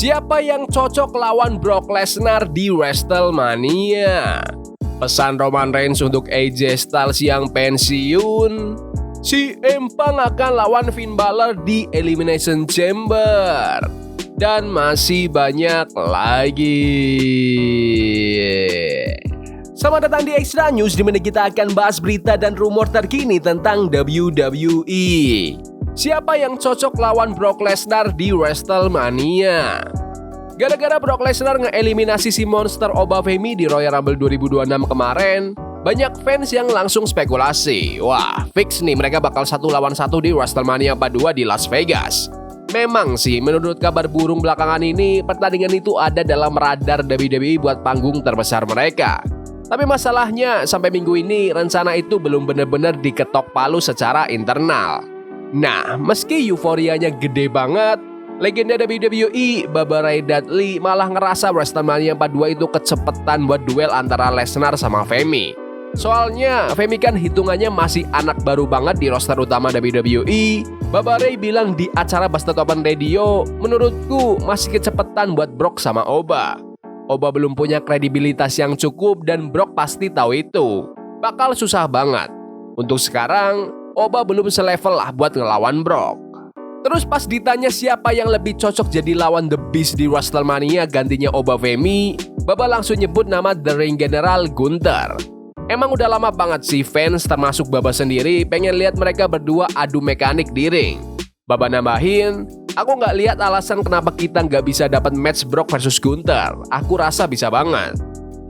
Siapa yang cocok lawan Brock Lesnar di WrestleMania? Pesan Roman Reigns untuk AJ Styles yang pensiun. CM Punk akan lawan Finn Balor di Elimination Chamber. Dan masih banyak lagi. Selamat datang di Extra News, di mana kita akan bahas berita dan rumor terkini tentang WWE. Siapa yang cocok lawan Brock Lesnar di WrestleMania? Gara-gara Brock Lesnar ngeeliminasi si monster Obafemi di Royal Rumble 2026 kemarin, banyak fans yang langsung spekulasi. Wah, fix nih mereka bakal 1 lawan 1 di WrestleMania 42 di Las Vegas. Memang sih, menurut kabar burung belakangan ini, pertandingan itu ada dalam radar WWE buat panggung terbesar mereka. Tapi masalahnya, sampai minggu ini, rencana itu belum benar-benar diketok palu secara internal. Nah, meski euforianya gede banget, legenda WWE, Baba Ray Dudley, malah ngerasa WrestleMania 42 itu kecepetan buat duel antara Lesnar sama Femi. Soalnya, Femi kan hitungannya masih anak baru banget di roster utama WWE. Baba Ray bilang di acara Busted Open Radio, menurutku masih kecepetan buat Brock sama Oba. Oba belum punya kredibilitas yang cukup dan Brock pasti tahu itu. Bakal susah banget. Untuk sekarang, Oba belum selevel lah buat ngelawan Brock. Terus pas ditanya siapa yang lebih cocok jadi lawan The Beast di WrestleMania gantinya Oba Femi, Baba langsung nyebut nama The Ring General Gunther. Emang udah lama banget sih fans termasuk Baba sendiri pengen lihat mereka berdua adu mekanik di ring. Baba nambahin, aku nggak lihat alasan kenapa kita nggak bisa dapat match Brock versus Gunther. Aku rasa bisa banget.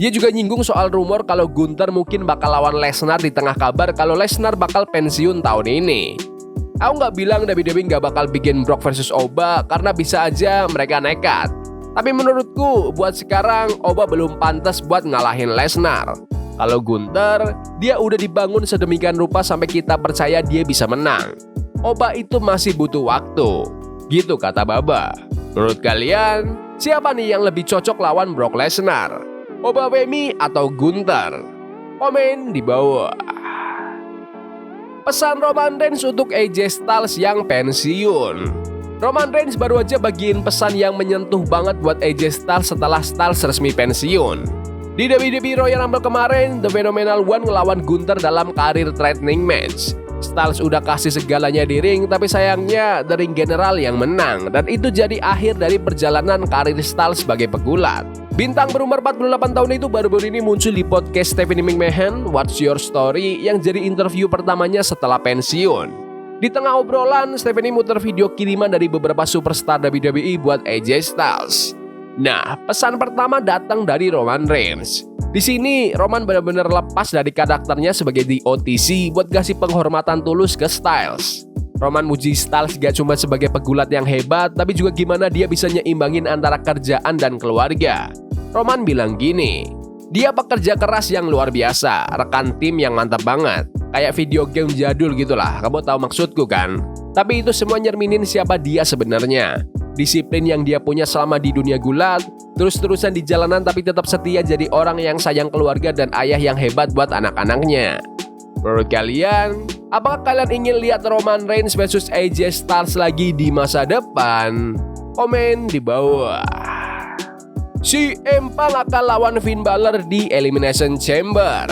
Dia juga nyinggung soal rumor kalau Gunther mungkin bakal lawan Lesnar di tengah kabar kalau Lesnar bakal pensiun tahun ini. Aku nggak bilang WWE nggak bakal bikin Brock versus Oba karena bisa aja mereka nekat. Tapi menurutku buat sekarang Oba belum pantas buat ngalahin Lesnar. Kalau Gunther, dia udah dibangun sedemikian rupa sampai kita percaya dia bisa menang. Oba itu masih butuh waktu. Gitu kata Baba. Menurut kalian, siapa nih yang lebih cocok lawan Brock Lesnar? Oba Femi atau Gunther? Komen di bawah. Pesan Roman Reigns untuk AJ Styles yang pensiun. Roman Reigns baru aja bagiin pesan yang menyentuh banget buat AJ Styles setelah Styles resmi pensiun. Di WWE Royal Rumble kemarin, The Phenomenal One ngelawan Gunther dalam karir threatening match. Styles udah kasih segalanya di ring, tapi sayangnya The Ring General yang menang. Dan itu jadi akhir dari perjalanan karir Styles sebagai pegulat. Bintang berumur 48 tahun itu baru-baru ini muncul di podcast Stephanie McMahon, What's Your Story, yang jadi interview pertamanya setelah pensiun. Di tengah obrolan, Stephanie muter video kiriman dari beberapa superstar WWE buat AJ Styles. Nah, pesan pertama datang dari Roman Reigns. Di sini, Roman benar-benar lepas dari karakternya sebagai The OTC buat kasih penghormatan tulus ke Styles. Roman muji Styles gak cuma sebagai pegulat yang hebat, tapi juga gimana dia bisa nyeimbangin antara kerjaan dan keluarga. Roman bilang gini, dia pekerja keras yang luar biasa, rekan tim yang mantap banget. Kayak video game jadul gitulah, kamu tahu maksudku kan? Tapi itu semua nyerminin siapa dia sebenarnya. Disiplin yang dia punya selama di dunia gulat, terus-terusan di jalanan tapi tetap setia jadi orang yang sayang keluarga dan ayah yang hebat buat anak-anaknya. Menurut kalian, apakah kalian ingin lihat Roman Reigns versus AJ Styles lagi di masa depan? Komen di bawah. CM Punk akan lawan Finn Balor di Elimination Chamber.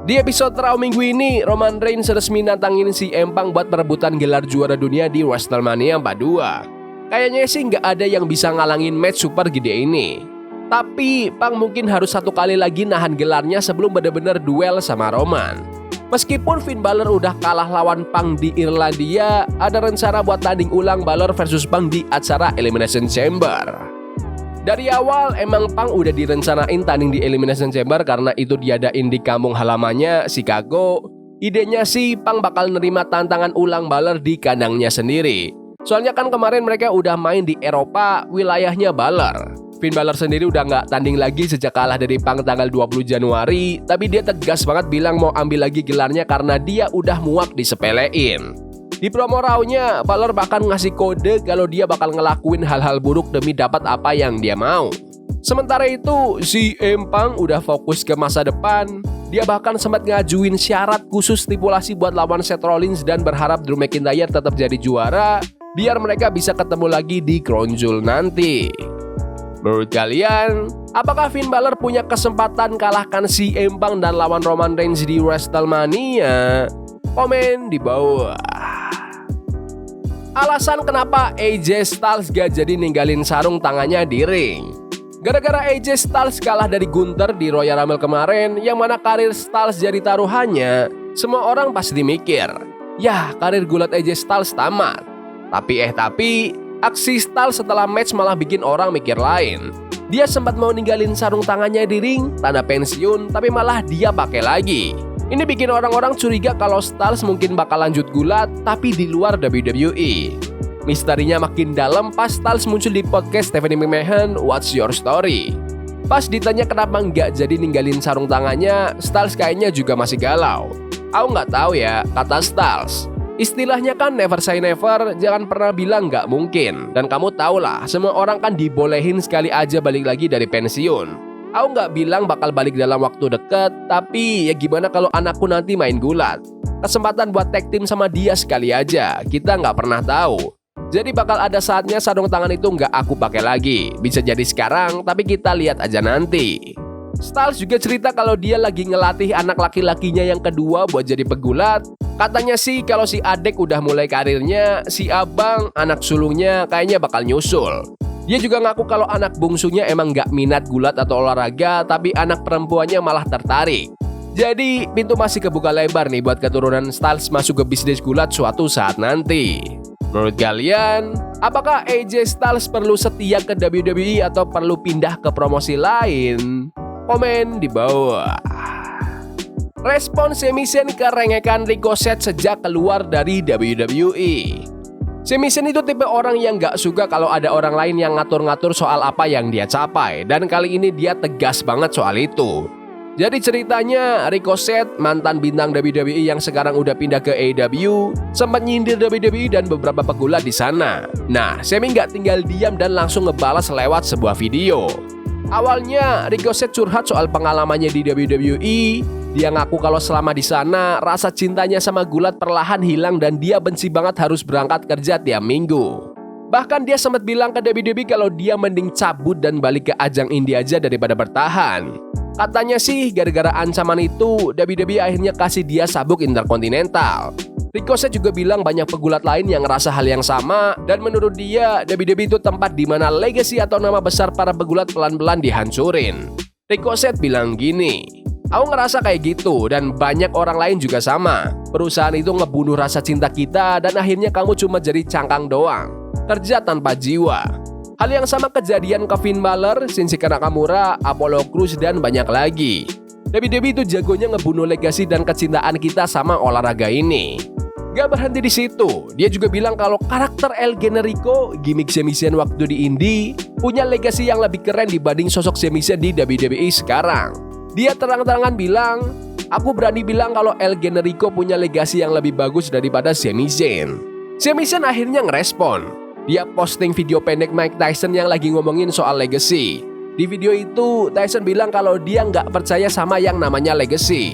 Di episode Raw minggu ini, Roman Reigns resmi nantangin CM Punk buat perebutan gelar juara dunia di WrestleMania 42. Kayaknya sih nggak ada yang bisa ngalangin match super gede ini. Tapi Punk mungkin harus 1 kali lagi nahan gelarnya sebelum benar-benar duel sama Roman. Meskipun Finn Balor udah kalah lawan Punk di Irlandia, ada rencana buat tanding ulang Balor versus Punk di acara Elimination Chamber. Dari awal emang Punk udah direncanain tanding di Elimination Chamber karena itu diadain di kampung halamannya, Chicago. Idenya sih Punk bakal nerima tantangan ulang Balor di kandangnya sendiri. Soalnya kan kemarin mereka udah main di Eropa, wilayahnya Balor. Finn Balor sendiri udah nggak tanding lagi sejak kalah dari Punk tanggal 20 Januari, tapi dia tegas banget bilang mau ambil lagi gelarnya karena dia udah muak disepelein. Di promo Raw-nya, Balor bahkan ngasih kode kalau dia bakal ngelakuin hal-hal buruk demi dapat apa yang dia mau. Sementara itu, CM Punk udah fokus ke masa depan. Dia bahkan sempat ngajuin syarat khusus stipulasi buat lawan Seth Rollins dan berharap Drew McIntyre tetap jadi juara biar mereka bisa ketemu lagi di Crown Jewel nanti. Menurut kalian, apakah Finn Balor punya kesempatan kalahkan CM Punk dan lawan Roman Reigns di WrestleMania? Komen di bawah. Alasan kenapa AJ Styles gak jadi ninggalin sarung tangannya di ring. Gara-gara AJ Styles kalah dari Gunther di Royal Rumble kemarin, yang mana karir Styles jadi taruhannya, semua orang pasti mikir, yah, karir gulat AJ Styles tamat. Tapi aksi Styles setelah match malah bikin orang mikir lain. Dia sempat mau ninggalin sarung tangannya di ring, tanda pensiun, tapi malah dia pakai lagi. Ini bikin orang-orang curiga kalau Styles mungkin bakal lanjut gulat, tapi di luar WWE. Misterinya makin dalam pas Styles muncul di podcast Stephanie McMahon, What's Your Story? Pas ditanya kenapa nggak jadi ninggalin sarung tangannya, Styles kayaknya juga masih galau. Aku nggak tahu ya, kata Styles. Istilahnya kan never say never, jangan pernah bilang nggak mungkin. Dan kamu tau lah, semua orang kan dibolehin sekali aja balik lagi dari pensiun. Aku nggak bilang bakal balik dalam waktu deket, tapi ya gimana kalau anakku nanti main gulat? Kesempatan buat tag team sama dia sekali aja, kita nggak pernah tahu. Jadi bakal ada saatnya sarung tangan itu nggak aku pakai lagi. Bisa jadi sekarang, tapi kita lihat aja nanti. Styles juga cerita kalau dia lagi ngelatih anak laki-lakinya yang kedua buat jadi pegulat. Katanya sih kalau si adek udah mulai karirnya, si abang, anak sulungnya kayaknya bakal nyusul. Dia juga ngaku kalau anak bungsunya emang nggak minat gulat atau olahraga, tapi anak perempuannya malah tertarik. Jadi pintu masih kebuka lebar nih buat keturunan Styles masuk ke bisnis gulat suatu saat nanti. Menurut kalian, apakah AJ Styles perlu setia ke WWE atau perlu pindah ke promosi lain? Komen di bawah. Respon Sami Zayn kerengekan Ricochet sejak keluar dari WWE. Sami Zayn itu tipe orang yang gak suka kalau ada orang lain yang ngatur-ngatur soal apa yang dia capai. Dan kali ini dia tegas banget soal itu. Jadi ceritanya, Ricochet, mantan bintang WWE yang sekarang udah pindah ke AEW, sempat nyindir WWE dan beberapa pegulat di sana. Nah, Sami gak tinggal diam dan langsung ngebalas lewat sebuah video. Awalnya, Ricochet curhat soal pengalamannya di WWE. Dia ngaku kalau selama di sana, rasa cintanya sama gulat perlahan hilang dan dia benci banget harus berangkat kerja tiap minggu. Bahkan dia sempat bilang ke WWE kalau dia mending cabut dan balik ke ajang indie aja daripada bertahan. Katanya sih gara-gara ancaman itu, WWE akhirnya kasih dia sabuk Intercontinental. Ricochet juga bilang banyak pegulat lain yang ngerasa hal yang sama, dan menurut dia, WWE itu tempat di mana legacy atau nama besar para pegulat pelan-pelan dihancurin. Ricochet bilang gini, aku ngerasa kayak gitu dan banyak orang lain juga sama. Perusahaan itu ngebunuh rasa cinta kita dan akhirnya kamu cuma jadi cangkang doang. Kerja tanpa jiwa. Hal yang sama kejadian ke Finn Balor, Shinsuke Nakamura, Apollo Crews, dan banyak lagi. WWE itu jagonya ngebunuh legasi dan kecintaan kita sama olahraga ini. Gak berhenti di situ, dia juga bilang kalau karakter El Generico, gimmick Sami Zayn waktu di Indie, punya legasi yang lebih keren dibanding sosok Sami Zayn di WWE sekarang. Dia terang-terangan bilang, aku berani bilang kalau El Generico punya legasi yang lebih bagus daripada Sami Zayn. Sami Zayn akhirnya ngerespon. Dia posting video pendek Mike Tyson yang lagi ngomongin soal legacy. Di video itu, Tyson bilang kalau dia nggak percaya sama yang namanya legacy.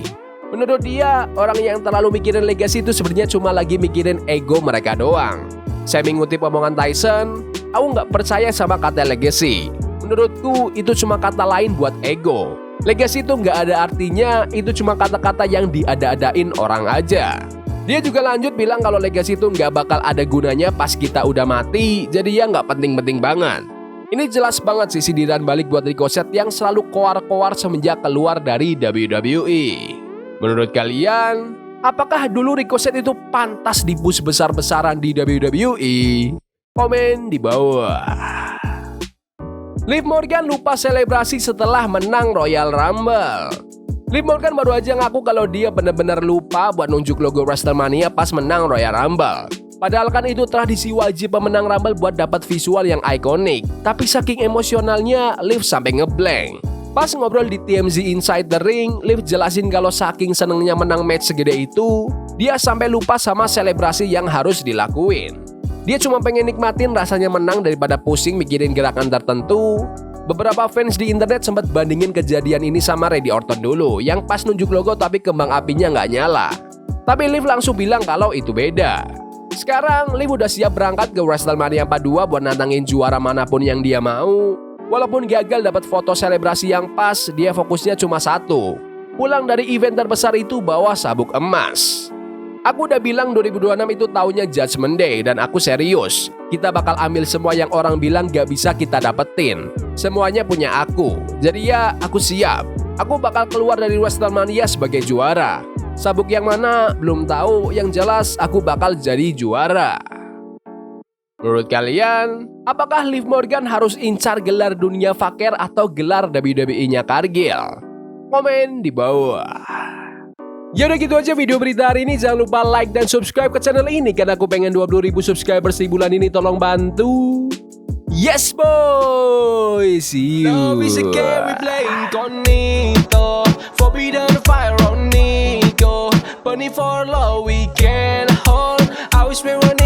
Menurut dia, orang yang terlalu mikirin legacy itu sebenarnya cuma lagi mikirin ego mereka doang. Saya mengutip omongan Tyson, aku nggak percaya sama kata legacy. Menurutku, itu cuma kata lain buat ego. Legacy itu nggak ada artinya, itu cuma kata-kata yang diada-adain orang aja. Dia juga lanjut bilang kalau legacy itu nggak bakal ada gunanya pas kita udah mati, jadi ya nggak penting-penting banget. Ini jelas banget sih sindiran balik buat Ricochet yang selalu koar-koar semenjak keluar dari WWE. Menurut kalian, apakah dulu Ricochet itu pantas di-push besar-besaran di WWE? Komen di bawah. Liv Morgan lupa selebrasi setelah menang Royal Rumble. Liv Morgan baru aja ngaku kalau dia benar-benar lupa buat nunjuk logo WrestleMania pas menang Royal Rumble. Padahal kan itu tradisi wajib pemenang Rumble buat dapat visual yang ikonik. Tapi saking emosionalnya, Liv sampai ngeblank. Pas ngobrol di TMZ Inside the Ring, Liv jelasin kalau saking senengnya menang match segede itu, dia sampai lupa sama selebrasi yang harus dilakuin. Dia cuma pengen nikmatin rasanya menang daripada pusing mikirin gerakan tertentu. Beberapa fans di internet sempat bandingin kejadian ini sama Randy Orton dulu, yang pas nunjuk logo tapi kembang apinya nggak nyala. Tapi Liv langsung bilang kalau itu beda. Sekarang Liv udah siap berangkat ke WrestleMania 42 buat nantangin juara manapun yang dia mau. Walaupun gagal dapat foto selebrasi yang pas, dia fokusnya cuma satu. Pulang dari event terbesar itu bawa sabuk emas. Aku udah bilang 2026 itu tahunnya Judgment Day dan aku serius. Kita bakal ambil semua yang orang bilang gak bisa kita dapetin. Semuanya punya aku. Jadi ya aku siap. Aku bakal keluar dari WrestleMania sebagai juara. Sabuk yang mana belum tahu, yang jelas aku bakal jadi juara. Menurut kalian, apakah Liv Morgan harus incar gelar dunia Vaker atau gelar WWE-nya Cargill? Komen di bawah. Ya udah gitu aja video berita hari ini. Jangan lupa like dan subscribe ke channel ini karena aku pengen 20.000 subscribers di bulan ini. Tolong bantu. Yes boy. See you. Love is a game we play incognito. Forbidden fire on Nico. Bunny for love we can hold. I wish we were